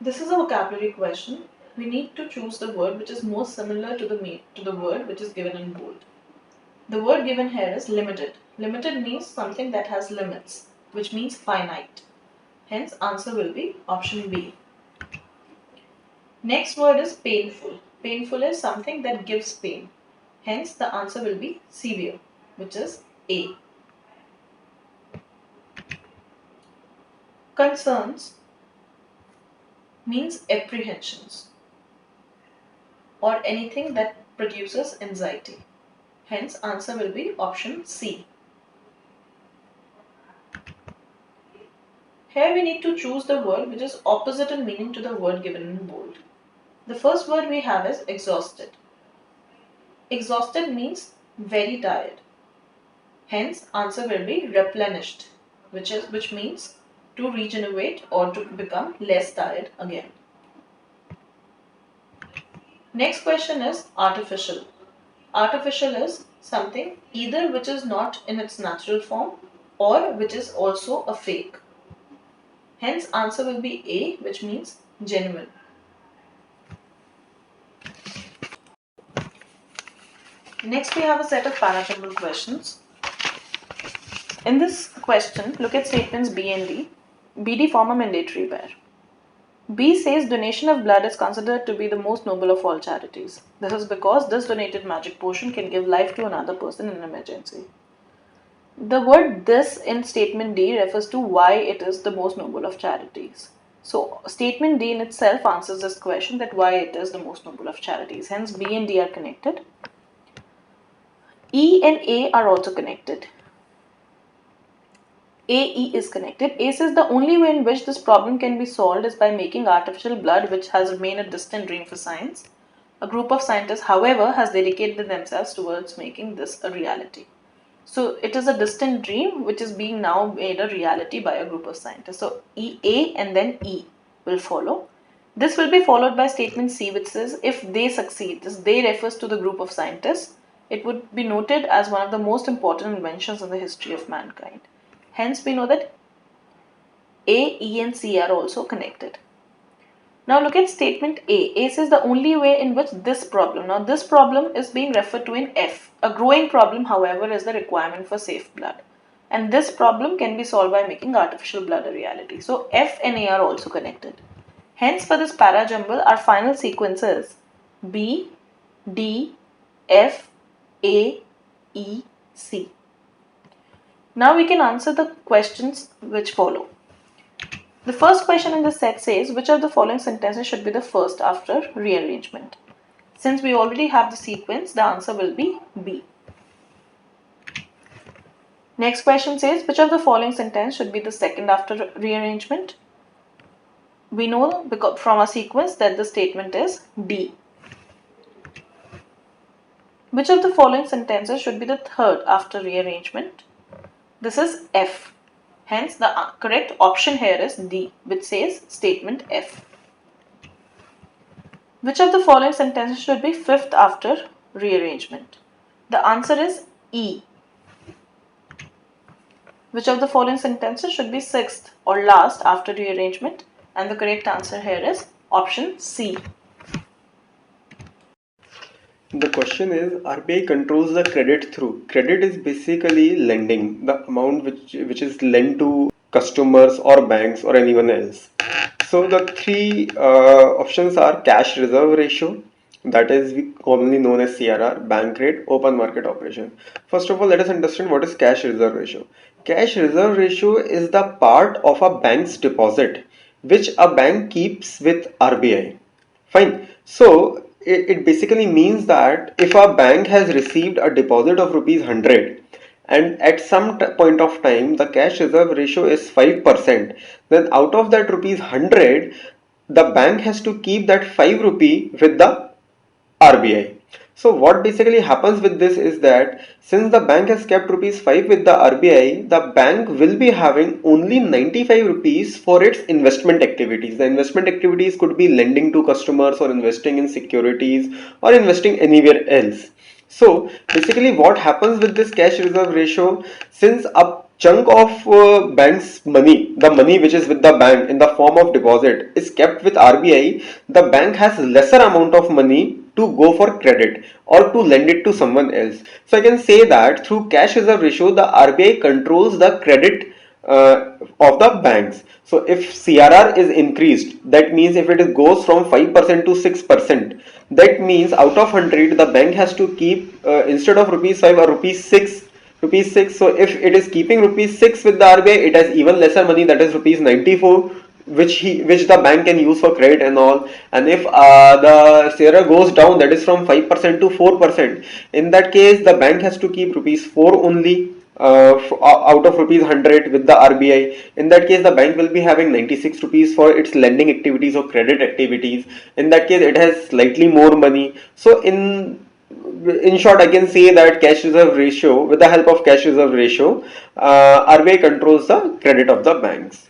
This is a vocabulary question. We need to choose the word which is most similar to the word which is given in bold. The word given here is limited. Limited means something that has limits, which means finite. Hence answer will be option B. Next word is painful. Painful is something that gives pain. Hence the answer will be severe, which is A. Concerns means apprehensions or anything that produces anxiety. Hence answer will be option C. Here we need to choose the word which is opposite in meaning to the word given in bold. The first word we have is exhausted. Exhausted means very tired. Hence answer will be replenished, which means to regenerate or to become less tired again. Next question is artificial. Artificial is something either which is not in its natural form or which is also a fake. Hence answer will be A, which means genuine. Next we have a set of parajumble questions. In this question, look at statements B and D. BD form a mandatory pair. B says donation of blood is considered to be the most noble of all charities. This is because this donated magic potion can give life to another person in an emergency. The word this in statement D refers to why it is the most noble of charities. So statement D in itself answers this question, that why it is the most noble of charities. Hence B and D are connected. E and A are also connected. AE is connected. A says the only way in which this problem can be solved is by making artificial blood, which has remained a distant dream for science. A group of scientists, however, has dedicated themselves towards making this a reality. So it is a distant dream which is being now made a reality by a group of scientists. So A and then E will follow. This will be followed by statement C, which says if they succeed. This they refers to the group of scientists. It would be noted as one of the most important inventions in the history of mankind. Hence we know that A, E and C are also connected. Now look at statement A. A says the only way in which this problem, now this problem is being referred to in F. A growing problem, however, is the requirement for safe blood. And this problem can be solved by making artificial blood a reality. So F and A are also connected. Hence for this parajumble, our final sequence is B, D, F, A, E, C. Now we can answer the questions which follow. The first question in the set says, which of the following sentences should be the first after rearrangement? Since we already have the sequence, the answer will be B. Next question says, which of the following sentence should be the second after rearrangement? We know from our sequence that the statement is D. Which of the following sentences should be the third after rearrangement? This is F. Hence, the correct option here is D, which says statement F. Which of the following sentences should be fifth after rearrangement? The answer is E. Which of the following sentences should be sixth or last after rearrangement? And the correct answer here is option C. The question is, RBI controls the credit through. Credit is basically lending, the amount which is lent to customers or banks or anyone else. So the three options are cash reserve ratio, that is commonly known as CRR, bank rate, open market operation. First of all, let us understand what is cash reserve ratio. Cash reserve ratio is the part of a bank's deposit which a bank keeps with RBI. Fine. So it basically means that if a bank has received a deposit of rupees 100 and at some point of time the cash reserve ratio is 5%, then out of that rupees 100 the bank has to keep that 5 rupee with the RBI. So what basically happens with this is that since the bank has kept rupees 5 with the RBI, the bank will be having only 95 rupees for its investment activities. The investment activities could be lending to customers or investing in securities or investing anywhere else. So basically what happens with this cash reserve ratio, since a chunk of bank's money, the money which is with the bank in the form of deposit is kept with RBI, the bank has lesser amount of money to go for credit or to lend it to someone else. So I can say that through cash reserve ratio, the RBI controls the credit of the banks. So if CRR is increased, that means if it goes from 5% to 6%, that means out of 100 the bank has to keep instead of rupees 5 or rupees 6. So if it is keeping rupees 6 with the RBI, it has even lesser money, that is rupees 94, which the bank can use for credit and all. And if the CRR goes down, that is from 5% to 4%, in that case the bank has to keep rupees 4 only out of rupees 100 with the RBI. In that case the bank will be having 96 rupees for its lending activities or credit activities. In that case it has slightly more money. So in short, I can say that cash reserve ratio, with the help of cash reserve ratio, RBI controls the credit of the banks.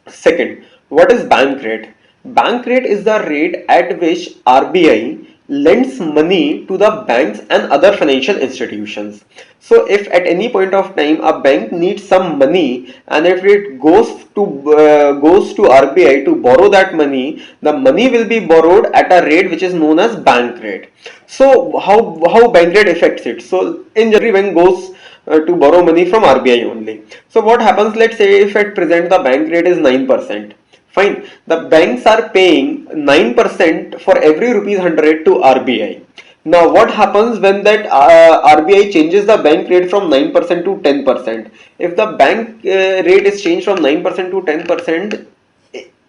Second, what is bank rate? Bank rate is the rate at which RBI lends money to the banks and other financial institutions. So if at any point of time a bank needs some money and if it goes to RBI to borrow that money, the money will be borrowed at a rate which is known as bank rate. So how bank rate affects it? So in general, bank goes to borrow money from RBI only. So what happens, let's say if at present the bank rate is 9%. Fine, the banks are paying 9% for every rupees 100 to RBI. Now what happens when that RBI changes the bank rate from 9% to 10%? If the bank rate is changed from 9% to 10%,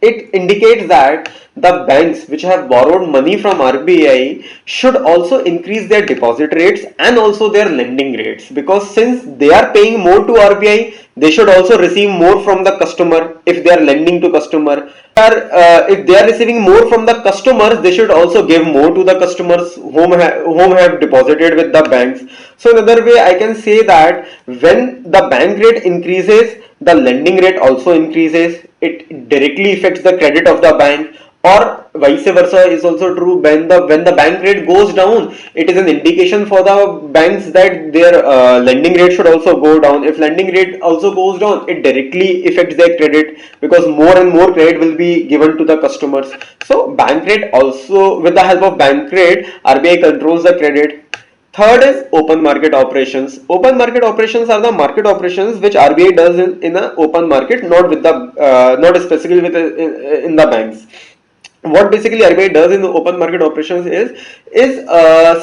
it indicates that the banks which have borrowed money from RBI should also increase their deposit rates and also their lending rates, because since they are paying more to RBI, they should also receive more from the customer if they are lending to customer. If they are receiving more from the customers, they should also give more to the customers whom have deposited with the banks. So another way I can say that when the bank rate increases, the lending rate also increases. It directly affects the credit of the bank, or vice versa is also true. When the bank rate goes down, it is an indication for the banks that their lending rate should also go down. If lending rate also goes down, it directly affects their credit, because more and more credit will be given to the customers. So bank rate also, with the help of bank rate, RBI controls the credit. Third is open market operations. Open market operations are the market operations which RBI does in an open market, not specifically in the banks. What basically RBI does in the open market operations is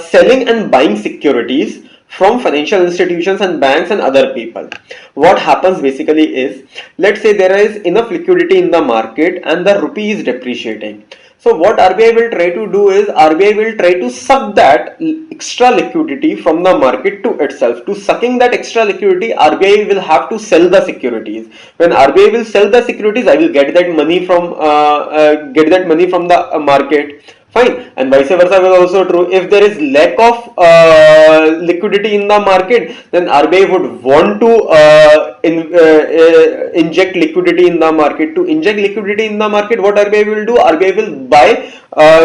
selling and buying securities from financial institutions and banks and other people. What happens basically is, let's say there is enough liquidity in the market and the rupee is depreciating. So what RBI will try to do is RBI will try to suck that extra liquidity from the market to itself. To sucking that extra liquidity, RBI will have to sell the securities. When RBI will sell the securities, I will get that money from the market. Fine, and vice versa will also true. If there is lack of liquidity in the market, then RBI would want to inject liquidity in the market. To inject liquidity in the market, what RBI will do? RBI will buy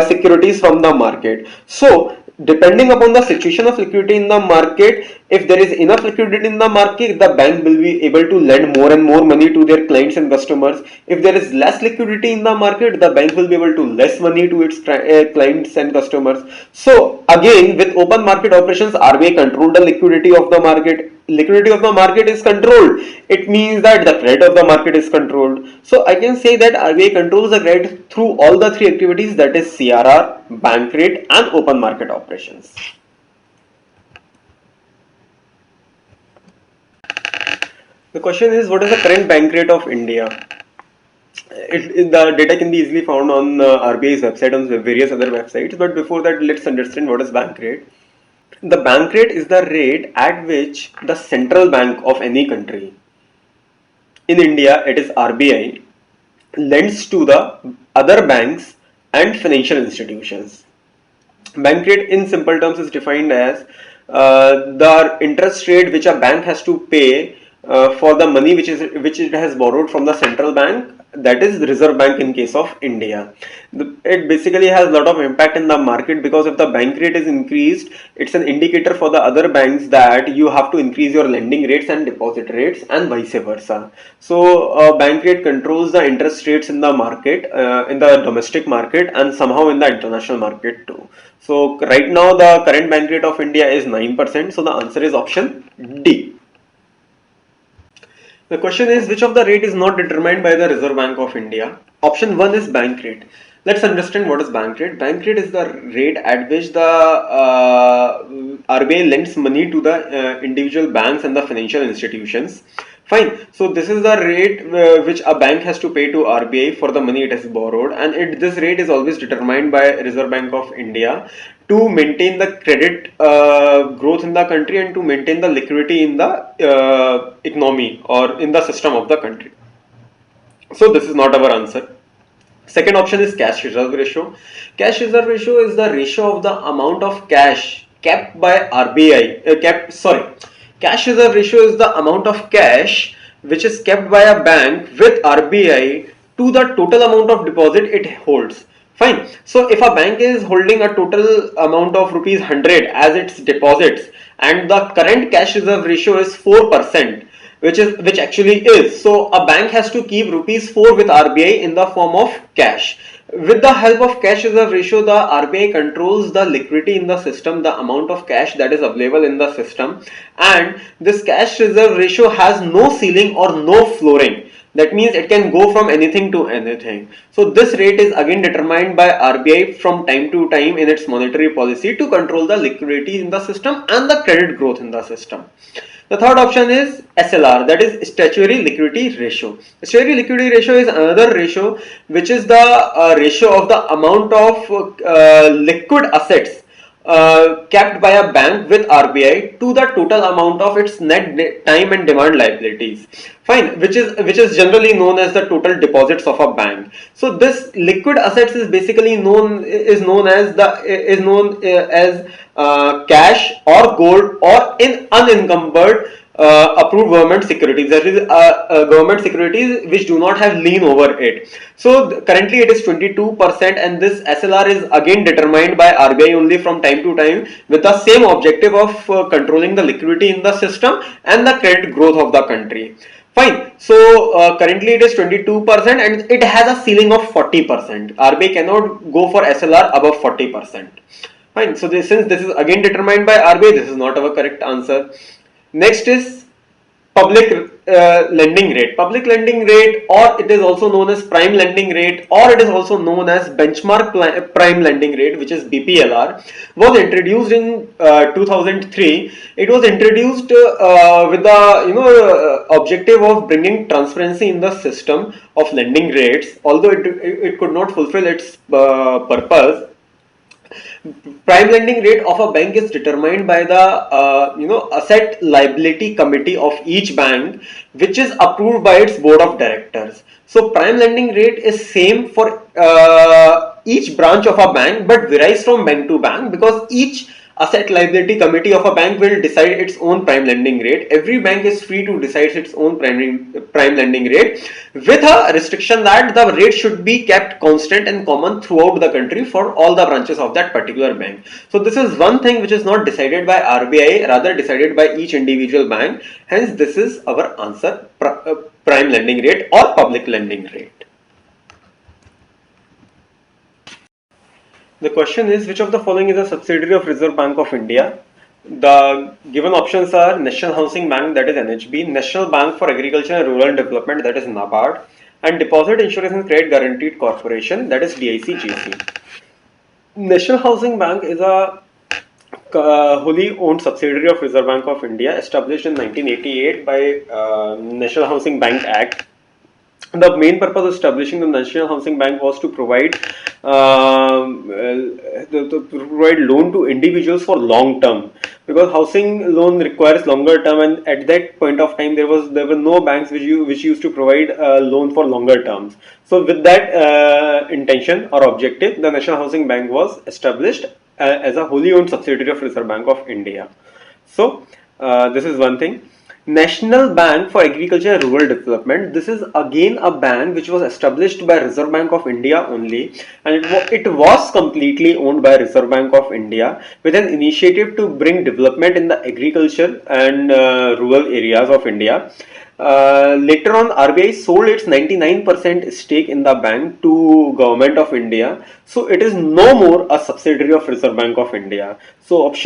securities from the market. So depending upon the situation of liquidity in the market, if there is enough liquidity in the market, the bank will be able to lend more and more money to their clients and customers. If there is less liquidity in the market, the bank will be able to less money to its clients and customers. So again, with open market operations, RBI control the liquidity of the market. Liquidity of the market is controlled, it means that the credit of the market is controlled. So I can say that RBI controls the credit through all the three activities, that is CRR, bank rate and open market operations. The question is, what is the current bank rate of India? The data can be easily found on RBI's website, on various other websites, but before that let's understand what is bank rate. The bank rate is the rate at which the central bank of any country, in India it is RBI, lends to the other banks and financial institutions. Bank rate in simple terms is defined as the interest rate which a bank has to pay for the money which it has borrowed from the central bank, that is Reserve Bank in case of India. It basically has a lot of impact in the market, because if the bank rate is increased, it's an indicator for the other banks that you have to increase your lending rates and deposit rates, and vice versa. So bank rate controls the interest rates in the market, in the domestic market, and somehow in the international market too. So right now the current bank rate of India is 9%. So the answer is option D. The question is, which of the rate is not determined by the Reserve Bank of India? Option 1 is bank rate. Let's understand what is bank rate. Bank rate is the rate at which the RBI lends money to the individual banks and the financial institutions. Fine. So this is the rate which a bank has to pay to RBI for the money it has borrowed, and this rate is always determined by Reserve Bank of India to maintain the credit growth in the country and to maintain the liquidity in the economy or in the system of the country. So this is not our answer. Second option is cash reserve ratio. Cash reserve ratio is the ratio of the amount of cash kept by RBI. Cash reserve ratio is the amount of cash which is kept by a bank with RBI to the total amount of deposit it holds. Fine. So if a bank is holding a total amount of rupees 100 as its deposits, and the current cash reserve ratio is 4%, which actually is, so a bank has to keep rupees 4 with RBI in the form of cash. With the help of cash reserve ratio, the RBI controls the liquidity in the system, the amount of cash that is available in the system, and this cash reserve ratio has no ceiling or no flooring. That means it can go from anything to anything. So this rate is again determined by RBI from time to time in its monetary policy to control the liquidity in the system and the credit growth in the system. The third option is SLR, that is statutory liquidity ratio. Statutory liquidity ratio is another ratio which is the ratio of the amount of liquid assets kept by a bank with RBI to the total amount of its net time and demand liabilities. Fine, which is generally known as the total deposits of a bank. So this liquid assets is basically known as cash or gold or in unencumbered approved government securities, that is government securities which do not have lien over it. So currently it is 22%, and this SLR is again determined by RBI only from time to time with the same objective of controlling the liquidity in the system and the credit growth of the country. Fine. So currently it is 22% and it has a ceiling of 40%. RBI cannot go for SLR above 40%. Fine. So since this is again determined by RBI, this is not our correct answer. Next is public lending rate. Public lending rate, or it is also known as prime lending rate, or it is also known as benchmark prime lending rate, which is BPLR, was introduced in 2003. It was introduced with the objective of bringing transparency in the system of lending rates, although it could not fulfill its purpose. Prime lending rate of a bank is determined by the asset liability committee of each bank, which is approved by its board of directors. So prime lending rate is same for each branch of a bank, but varies from bank to bank, because each asset liability committee of a bank will decide its own prime lending rate. Every bank is free to decide its own prime lending rate, with a restriction that the rate should be kept constant and common throughout the country for all the branches of that particular bank. So this is one thing which is not decided by RBI, rather decided by each individual bank. Hence this is our answer, prime lending rate or public lending rate. The question is, which of the following is a subsidiary of Reserve Bank of India? The given options are National Housing Bank, that is NHB, National Bank for Agriculture and Rural Development, that is NABARD, and Deposit Insurance and Credit Guaranteed Corporation, that is DICGC. National Housing Bank is a wholly owned subsidiary of Reserve Bank of India, established in 1988 by National Housing Bank Act. The main purpose of establishing the National Housing Bank was to provide loan to individuals for long term, because housing loan requires longer term, and at that point of time there were no banks which used to provide loan for longer terms. So with that intention or objective, the National Housing Bank was established as a wholly owned subsidiary of Reserve Bank of India. So this is one thing. National Bank for Agriculture and Rural Development. This is again a bank which was established by Reserve Bank of India only, and it was completely owned by Reserve Bank of India with an initiative to bring development in the agriculture and rural areas of India. Later on, RBI sold its 99% stake in the bank to Government of India, so it is no more a subsidiary of Reserve Bank of India. So B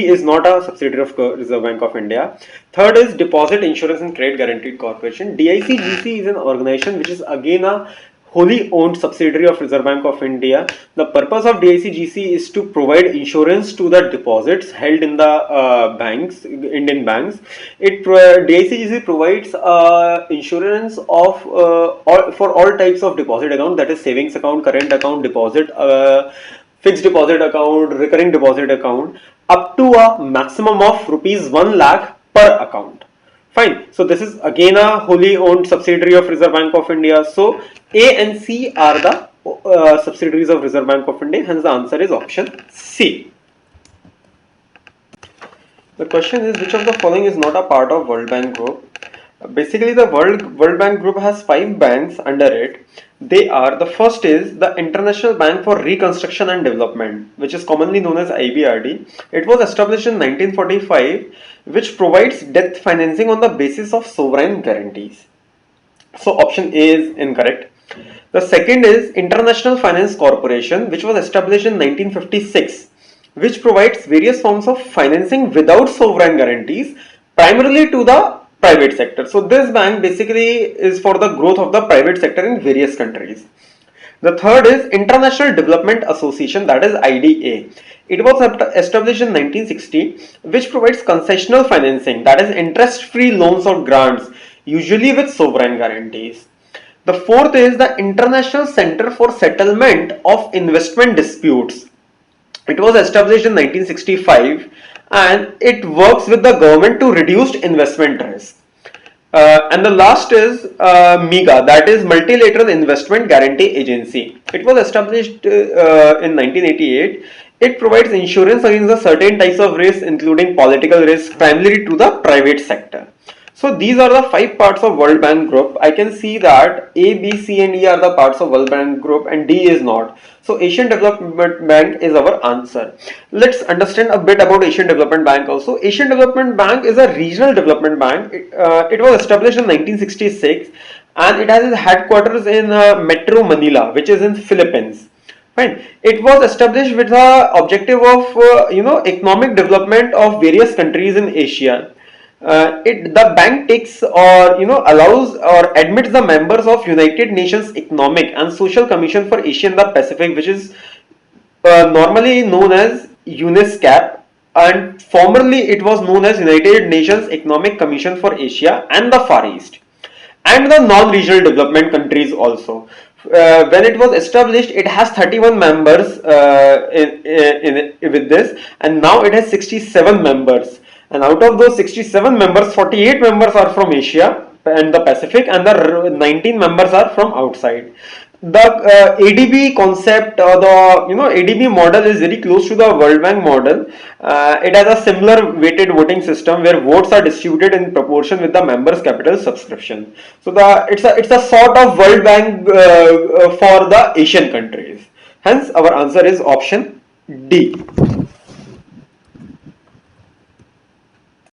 is not a subsidiary of Reserve Bank of India. Third is Deposit Insurance and Credit Guaranteed Corporation. DICGC is an organization which is again a wholly owned subsidiary of Reserve Bank of India. The purpose of DICGC is to provide insurance to the deposits held in the banks, Indian banks. DICGC provides insurance of for all types of deposit account, that is savings account, current account, deposit, fixed deposit account, recurring deposit account, up to a maximum of rupees 1 lakh per account. Fine. So this is again a wholly owned subsidiary of Reserve Bank of India. So A and C are the subsidiaries of Reserve Bank of India. Hence the answer is option C. The question is, which of the following is not a part of World Bank Group? Basically, the World Bank Group has 5 banks under it. They are, the first is the International Bank for Reconstruction and Development, which is commonly known as IBRD. It was established in 1945, which provides debt financing on the basis of sovereign guarantees. So option A is incorrect. The second is International Finance Corporation, which was established in 1956, which provides various forms of financing without sovereign guarantees, primarily to the private sector. So this bank basically is for the growth of the private sector in various countries. The third is International Development Association, that is IDA. It was established in 1960, which provides concessional financing, that is interest-free loans or grants, usually with sovereign guarantees. The fourth is the International Center for Settlement of Investment Disputes. It was established in 1965 and it works with the government to reduce investment risk. And the last is MIGA, that is Multilateral Investment Guarantee Agency. It was established in 1988. It provides insurance against certain types of risks, including political risk, primarily to the private sector. So these are the 5 parts of World Bank Group. I can see that A, B, C and E are the parts of World Bank Group and D is not. So Asian Development Bank is our answer. Let's understand a bit about Asian Development Bank also. Asian Development Bank is a regional development bank. It was established in 1966 and it has its headquarters in Metro Manila, which is in Philippines. Fine. It was established with the objective of economic development of various countries in Asia. The bank takes or allows or admits the members of United Nations Economic and Social Commission for Asia and the Pacific, which is normally known as UNESCAP, and formerly it was known as United Nations Economic Commission for Asia and the Far East, and the non-regional development countries also. When it was established, it has 31 members with this, and now it has 67 members. And out of those 67 members, 48 members are from Asia and the Pacific, and the 19 members are from outside. The ADB concept, the ADB model is very close to the World Bank model. It has a similar weighted voting system where votes are distributed in proportion with the members' capital subscription. So it's a sort of World Bank for the Asian countries. Hence, our answer is option D.